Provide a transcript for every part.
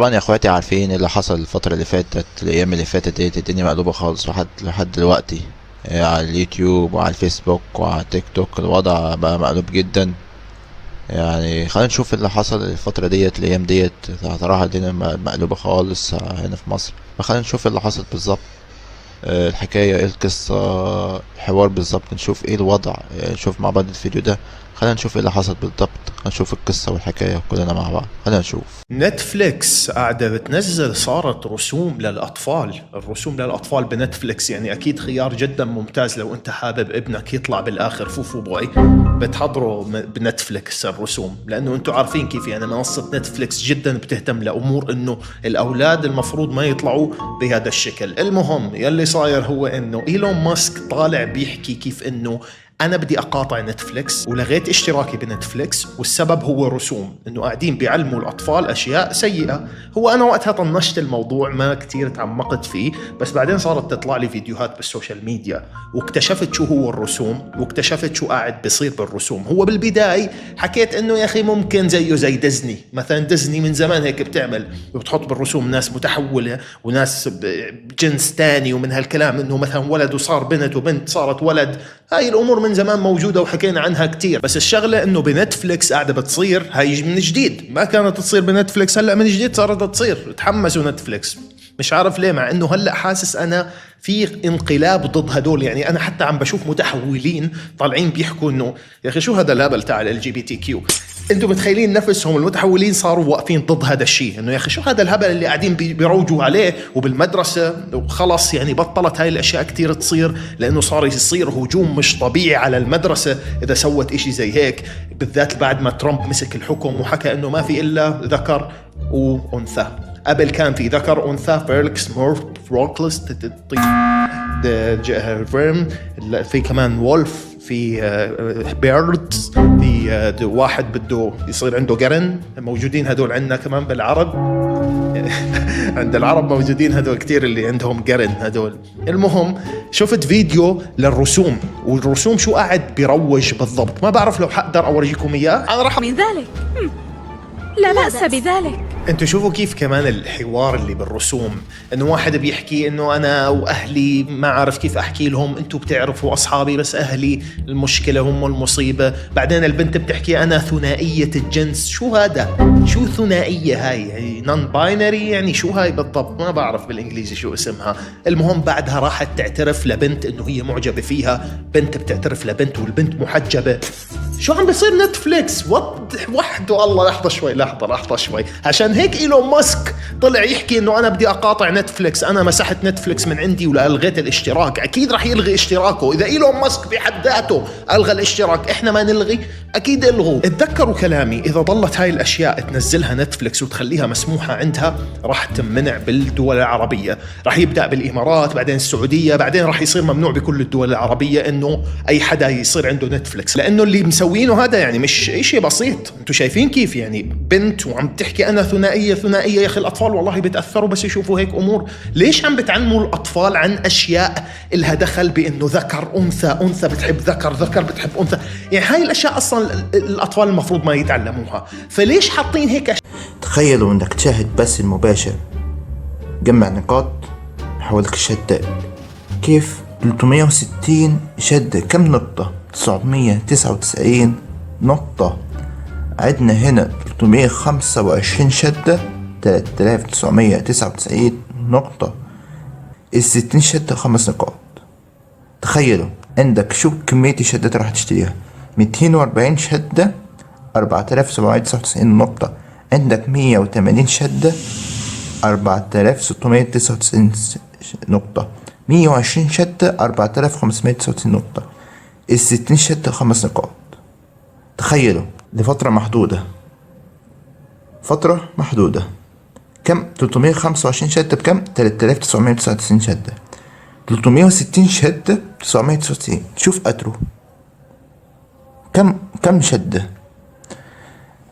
طبعا يا اخواتي عارفين اللي حصل الفترة اللي فاتت، الايام اللي فاتت ديت الدنيا مقلوبة خالص لحد دلوقتي. على اليوتيوب وعلى الفيسبوك وعلى تيك توك الوضع بقى مقلوب جدا. يعني خلينا نشوف اللي حصل الفترة ديت الايام ديت. صراحة الدنيا مقلوبة خالص هنا في مصر، فخلينا نشوف اللي حصل بالظبط. الحكاية ايه، القصة، الحوار بالظبط، نشوف ايه الوضع. نشوف مع بعض الفيديو ده، خلينا نشوف ايه اللي حصل بالظبط، هنشوف القصة والحكاية كلنا مع بعض، خلينا نشوف. نتفليكس قاعدة بتنزل صارت رسوم للأطفال. الرسوم للأطفال بنتفليكس يعني أكيد خيار جدا ممتاز لو أنت حابب ابنك يطلع بالآخر فوفو بوي، بتحضروا بنتفليكس الرسوم، لأنه أنتوا عارفين كيف يعني منصة نتفليكس جدا بتهتم لأمور أنه الأولاد المفروض ما يطلعوا بهذا الشكل. المهم يلي صاير هو أنه إيلون ماسك طالع بيحكي كيف أنه أنا بدي أقاطع نتفليكس ولغيت اشتراكي بنتفليكس، والسبب هو رسوم، إنه قاعدين بيعلموا الأطفال أشياء سيئة. هو أنا وقتها طنشت الموضوع، ما كتير تعمقت فيه، بس بعدين صارت تطلع لي فيديوهات بالسوشيال ميديا واكتشفت شو هو الرسوم، واكتشفت شو قاعد بيصير بالرسوم. هو بالبداية حكيت إنه يا أخي ممكن زيه زي ديزني مثلا، ديزني من زمان هيك بتعمل، وبتحط بالرسوم ناس متحولة وناس بجنس تاني ومن هالكلام، إنه مثلا ولد وصار بنت وبنت صارت ولد. هاي الأمور من زمان موجودة وحكينا عنها كتير، بس الشغلة إنه بنتفليكس قاعدة بتصير هاي من جديد، ما كانت تصير بنتفليكس، هلأ من جديد صارت تصير. تحمسوا نتفليكس مش عارف ليه، مع إنه هلأ حاسس أنا في انقلاب ضد هدول. يعني أنا حتى عم بشوف متحولين طالعين بيحكوا إنه يا أخي شو هذا الهبل تاع ال LGBTQ. انتم متخيلين نفسهم المتحولين صاروا واقفين ضد هذا الشيء، انه يا اخي شو هذا الهبل اللي قاعدين بيروجوا عليه وبالمدرسه وخلص. يعني بطلت هاي الاشياء كتير تصير، لانه صار يصير هجوم مش طبيعي على المدرسه اذا سوت اشي زي هيك، بالذات بعد ما ترامب مسك الحكم وحكى انه ما في الا ذكر وانثى. قبل كان في ذكر انثى، فيرلكس مورفروكلس، في كمان وولف، في بيردز، في واحد بده يصير عنده قرن، موجودين هدول عندنا كمان بالعرب. عند العرب موجودين هدول كتير اللي عندهم قرن هدول. المهم شفت فيديو للرسوم، والرسوم شو قاعد بيروج بالضبط، ما بعرف لو حقدر اورجيكم اياه. انا راح من ذلك لا بأس بذلك. انتوا شوفوا كيف كمان الحوار اللي بالرسوم، انه واحد بيحكي انه انا واهلي ما عارف كيف احكي لهم، انتوا بتعرفوا اصحابي بس اهلي المشكلة هم المصيبة. بعدين البنت بتحكي انا ثنائية الجنس. شو هذا؟ شو ثنائية هاي؟ نون باينري يعني شو هاي بالضبط؟ ما بعرف بالانجليزي شو اسمها. المهم بعدها راحت تعترف لبنت انه هي معجبة فيها، بنت بتعترف لبنت والبنت محجبة. شو عم بيصير نتفليكس؟ وحده الله. لحظة شوي، عشان هيك إيلون ماسك طلع يحكي إنه أنا بدي أقاطع نتفليكس، أنا مسحت نتفليكس من عندي ولا ألغيت الاشتراك. أكيد رح يلغي اشتراكه إذا إيلون ماسك بحد ذاته ألغى الاشتراك، إحنا ما نلغي؟ أكيد إلغوا. اتذكروا كلامي، إذا ضلت هاي الأشياء تنزلها نتفليكس وتخليها مسموحة عندها رح تمنع بالدول العربية. رح يبدأ بالإمارات، بعدين السعودية، بعدين رح يصير ممنوع بكل الدول العربية إنه أي حدا يصير عنده نتفليكس، لأنه اللي مسوينه هذا يعني مش إشي بسيط. أنتوا شايفين كيف يعني بنت وعم تحكي أنا ثنائية. يا أخي الأطفال والله بيتأثروا بس يشوفوا هيك أمور. ليش عم بتعلموا الأطفال عن أشياء إلها دخل بأنه ذكر أنثى بتحب ذكر بتحب أنثى؟ يعني هاي الأشياء أصلا الأطفال المفروض ما يتعلموها، فليش حاطين هيك تخيلوا انك تشاهد بث المباشر، جمع نقاط حولك الشدة. كيف 360 شدة؟ كم نقطة؟ 999 نقطة. عدنا هنا 325 شدة، 3999 نقطة. 60 شدة 5 نقاط. تخيلوا عندك شو كمية الشدات راح تشتريها. 240 شدة 4799 نقطة. عندك 180 شدة 4699 نقطة. 120 شدة 4599 نقطة. 60 شدة 5 نقاط. تخيلوا لفترة محدودة. كم؟ 325 شدة بكم؟ 3999 شدة. 360 شدة 999. شوف أترو كم شدة؟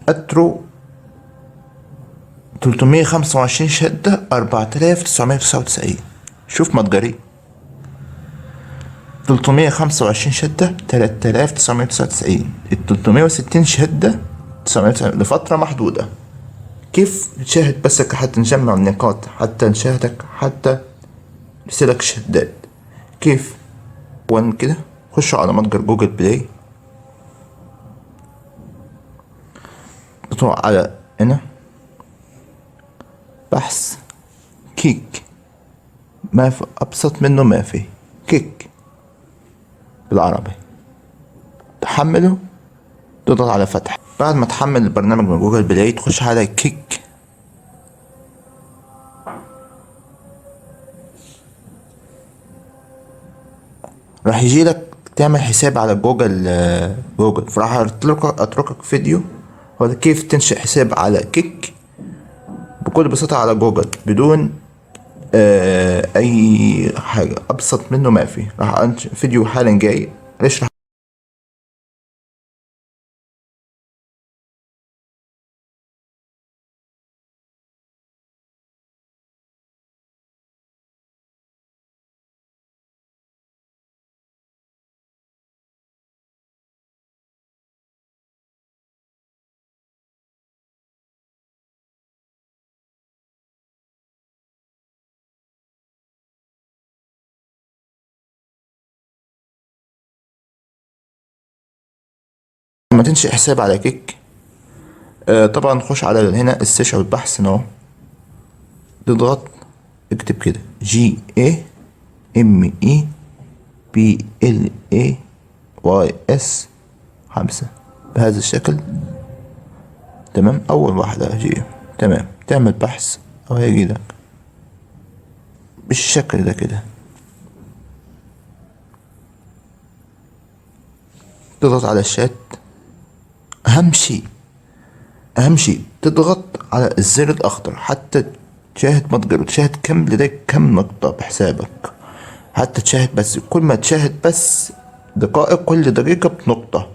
أترو 325 شدة 4999. شوف متجري 325 شدة 3999. 360 شدة 999 لفترة محدودة. كيف نشاهد بسك حتى نجمع النقاط، حتى نشاهدك، حتى نرسلك شدات. كيف؟ وين كده؟ خشوا على متجر جوجل بلاي، بتروح على هنا بحث كيك، ما في أبسط منه، ما في كيك بالعربي. تحمله، تضغط على فتح. بعد ما تحمل البرنامج من جوجل بلاي تخش على كيك، راح يجي لك تعمل حساب على جوجل. فراح اتركك فيديو هو كيف تنشئ حساب على كيك بكل بساطة على جوجل بدون اي حاجة. ابسط منه ما في. راح انشئ فيديو حالا جاي يشرح. لما تنشئ حساب على كيك طبعا خش على هنا السيرش او البحث هنا، تضغط اكتب كده GAMEPLAYS 5 بهذا الشكل. تمام. اول واحدة هجي تمام، تعمل بحث او هيجي لك بالشكل ده كده. تضغط على الشات. اهم شيء تضغط على الزر الاخضر حتى تشاهد متجر وتشاهد كم لديك كم نقطة بحسابك، حتى تشاهد بس. كل ما تشاهد بس دقائق، كل دقيقة بنقطة.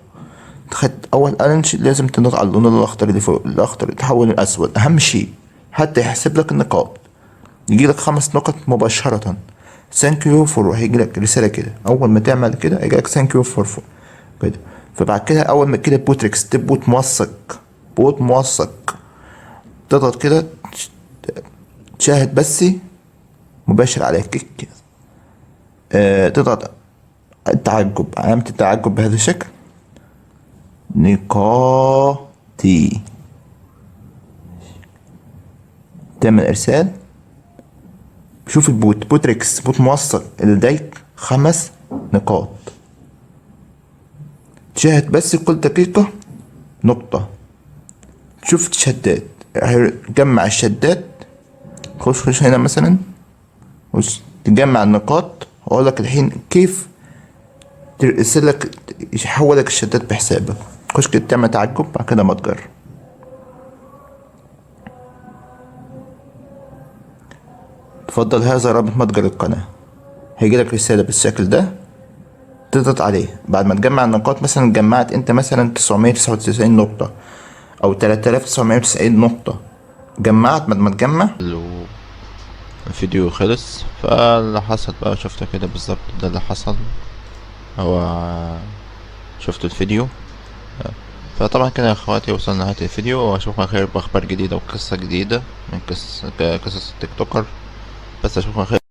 خدت اول ألنش لازم تضغط على اللون الاخضر اللي فوق، الاخضر يتحول لاسود. اهم شيء حتى يحسب لك النقاط، يجي لك 5 نقط مباشرة. ثانك يو فور، هيجي لك رسالة كده. اول ما تعمل كده هيجي لك ثانك يو فور كده. فبعد كده اول ما كده بوتريكس بوت موثق تضغط كده تشاهد بس مباشر على كيك. تضغط التعجب، علامة التعجب بهذا الشكل، نقاطي، تعمل ارسال. شوف بوتريكس بوت موثق لديك 5 نقاط. تشاهد بس كل دقيقة نقطة. شوف الشدات، جمع الشدات. خش هنا مثلا تجمع النقاط. اقول لك الحين كيف ترسل لك، يحول لك الشدات بحسابك. خش كده تعمل تعجب، بعد كده متجر. تفضل هذا رابط متجر القناة. هيجي لك رسالة بالشكل ده، تضغط عليه. بعد ما تجمع النقاط، مثلا جمعت انت مثلا 999 نقطة او 3990 نقطة، جمعت. بعد ما تجمع الفيديو خلص. فاللي حصل بقى شفته كده بالظبط، ده اللي حصل. هو شفت الفيديو. فطبعا كده يا اخواتي وصلنا لنهاية الفيديو، واشوفكم على خير باخبار جديدة وقصة جديدة من قصص التيك توكر. بس اشوفكم على خير.